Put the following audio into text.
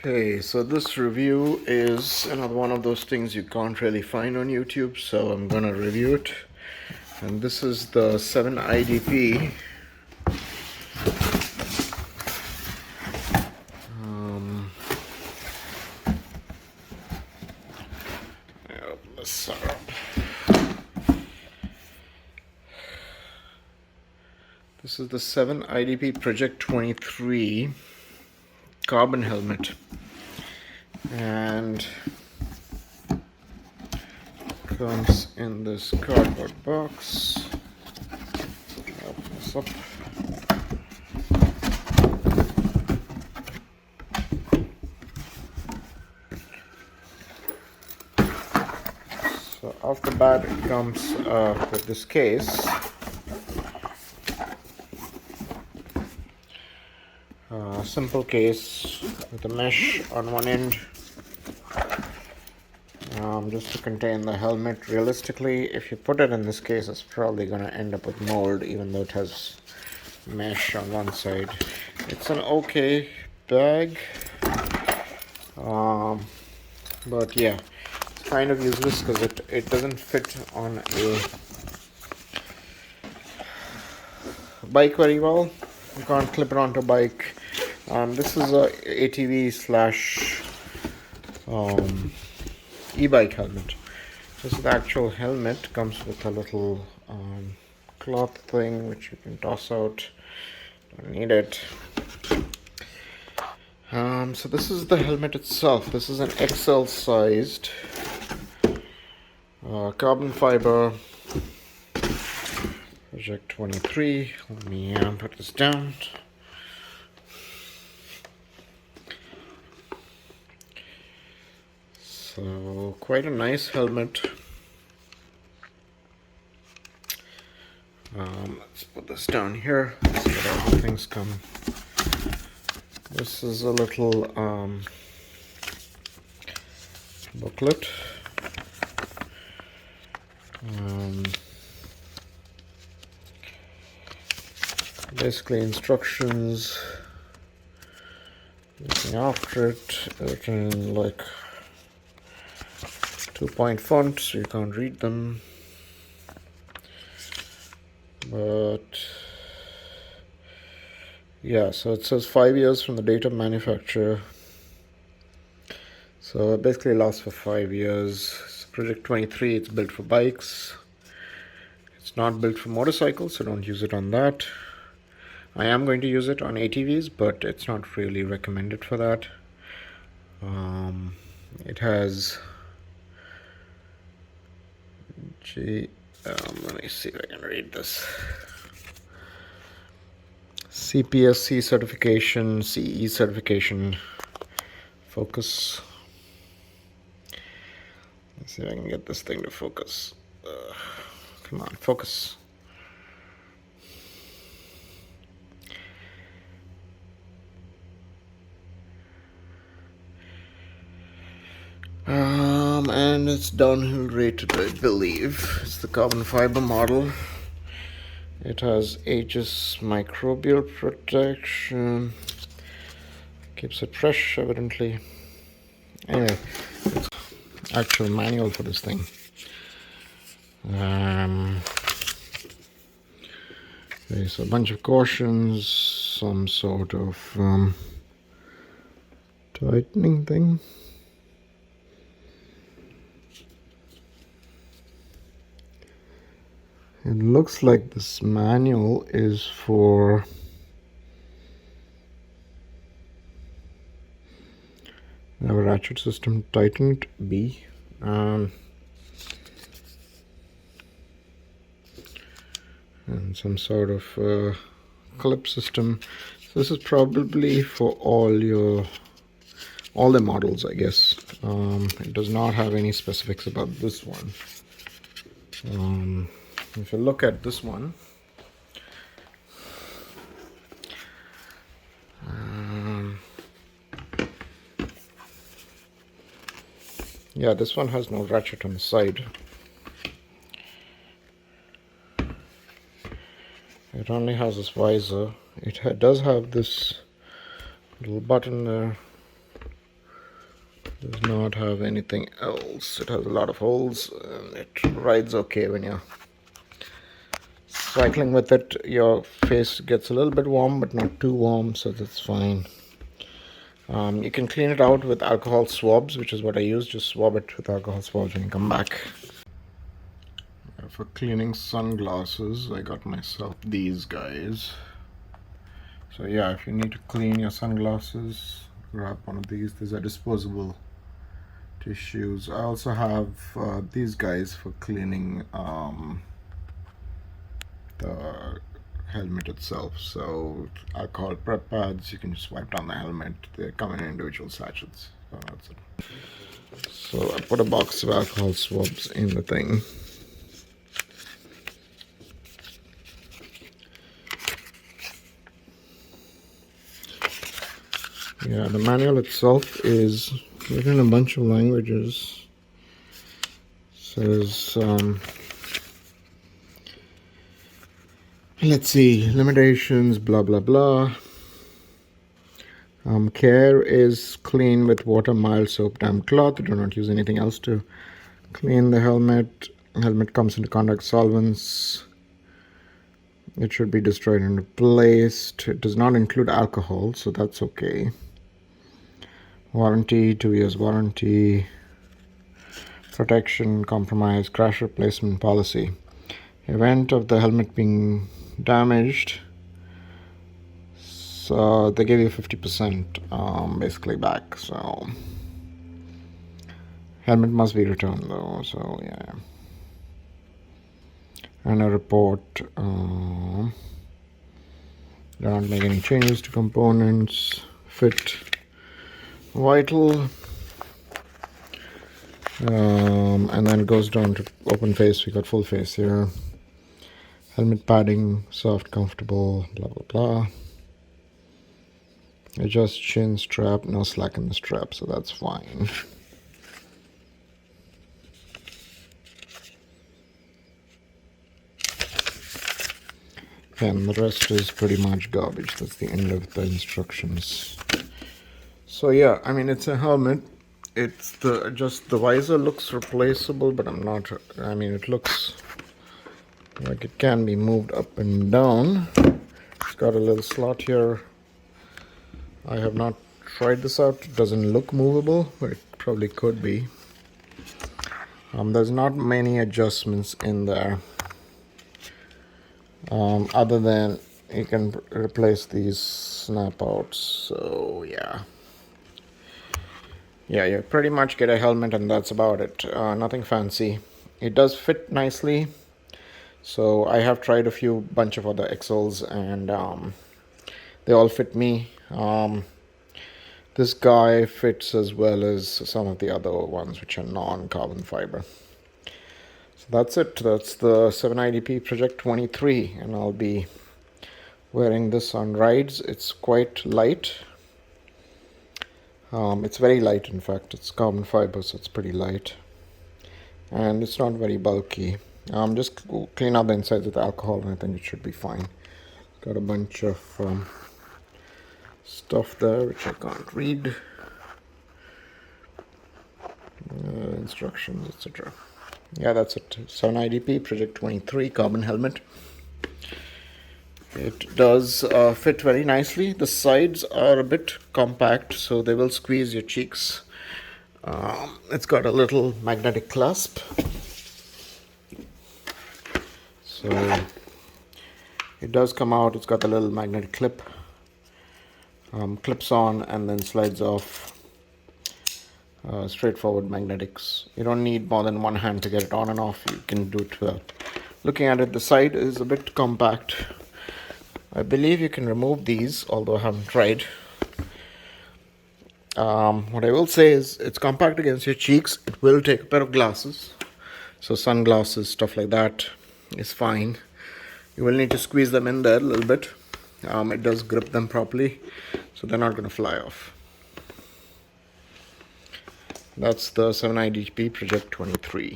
Okay, so this review is another one of those things you can't really find on YouTube, so I'm gonna review it. And this is the 7IDP. Open this up. This is the 7IDP Project 23 carbon helmet, and comes in this cardboard box. Open this up. So off the bat it comes with this case. Simple case with a mesh on one end, just to contain the helmet. Realistically, if you put it in this case, it's probably going to end up with mold, even though it has mesh on one side. It's an okay bag, but yeah, it's kind of useless because it doesn't fit on a bike very well. You can't clip it onto a bike. This is a ATV slash e-bike helmet. This is the actual helmet. Comes with a little cloth thing which you can toss out. Don't need it. So this is the helmet itself. This is an XL sized carbon fiber Project 23. Let me put this down. So quite a nice helmet. Let's put this down here. Let's see what all the things come. This is a little booklet. Basically instructions. Looking after it, written in like 2-point font, so you can't read them. But yeah, so it says 5 years from the date of manufacture. So it basically lasts for 5 years. It's Project 23, it's built for bikes. It's not built for motorcycles, so don't use it on that. I am going to use it on ATVs, but it's not really recommended for that. It has let me see if I can read this. CPSC certification, CE certification, focus. Let's see if I can get this thing to focus. Come on, focus. And it's downhill rated, I believe. It's the carbon fiber model. It has Aegis microbial protection. Keeps it fresh, evidently. Anyway, actual manual for this thing. There's a bunch of cautions, some sort of tightening thing. It looks like this manual is for a ratchet system tightened B. And some sort of clip system. So this is probably for all the models, I guess. It does not have any specifics about this one. If you look at this one, yeah, this one has no ratchet on the side. It only has this visor. It does have this little button there. Does not have anything else. It has a lot of holes and it rides okay when you're cycling with it. Your face gets a little bit warm but not too warm, so that's fine. You can clean it out with alcohol swabs, which is what I use. Just swab it with alcohol swabs when you come back. For cleaning sunglasses, I got myself these guys. So yeah, if you need to clean your sunglasses, grab one of these. These are disposable tissues. I also have these guys for cleaning the helmet itself. So alcohol prep pads, you can just wipe down the helmet. They come in individual sachets. So that's it. So I put a box of alcohol swabs in the thing. Yeah, the manual itself is written in a bunch of languages. It says, let's see, limitations, blah, blah, blah. Care is clean with water, mild soap, damp cloth. Do not use anything else to clean the helmet. Helmet comes into contact solvents. It should be destroyed and replaced. It does not include alcohol, so that's okay. Warranty, 2 years warranty. Protection, compromise, crash replacement policy. Event of the helmet being damaged, so they give you 50% basically back. So helmet must be returned though, so yeah. And a report, do not make any changes to components. Fit vital, and then it goes down to open face. We got full face here. Helmet padding, soft, comfortable, blah blah blah. Adjust chin strap, no slack in the strap, so that's fine. And the rest is pretty much garbage. That's the end of the instructions. So yeah, I mean, it's a helmet. It's just the visor looks replaceable, but I'm not. I mean, it looks like it can be moved up and down. It's got a little slot here. I have not tried this out. It doesn't look movable, but it probably could be. There's not many adjustments in there, other than you can replace these snap outs. So yeah, you pretty much get a helmet and that's about it. Nothing fancy. It does fit nicely. So I have tried a bunch of other XLs and they all fit me. This guy fits as well as some of the other ones which are non-carbon fiber. So that's it. That's the 7IDP Project 23, and I'll be wearing this on rides. It's quite light. It's very light, in fact. It's carbon fiber, so it's pretty light. And it's not very bulky. Just clean out the insides with alcohol and I think it should be fine. Got a bunch of stuff there which I can't read. Instructions, etc. Yeah, that's it. 7IDP Project 23 carbon helmet. It does fit very nicely. The sides are a bit compact, so they will squeeze your cheeks. It's got a little magnetic clasp. So it does come out. It's got a little magnetic clip. Clips on and then slides off. Straightforward magnetics. You don't need more than one hand to get it on and off. You can do it without looking at it. The side is a bit compact. I believe you can remove these, although I haven't tried. What I will say is it's compact against your cheeks. It will take a pair of glasses. So sunglasses, stuff like that is fine. You will need to squeeze them in there a little bit. It does grip them properly, so they're not going to fly off. That's the 7IDP Project 23.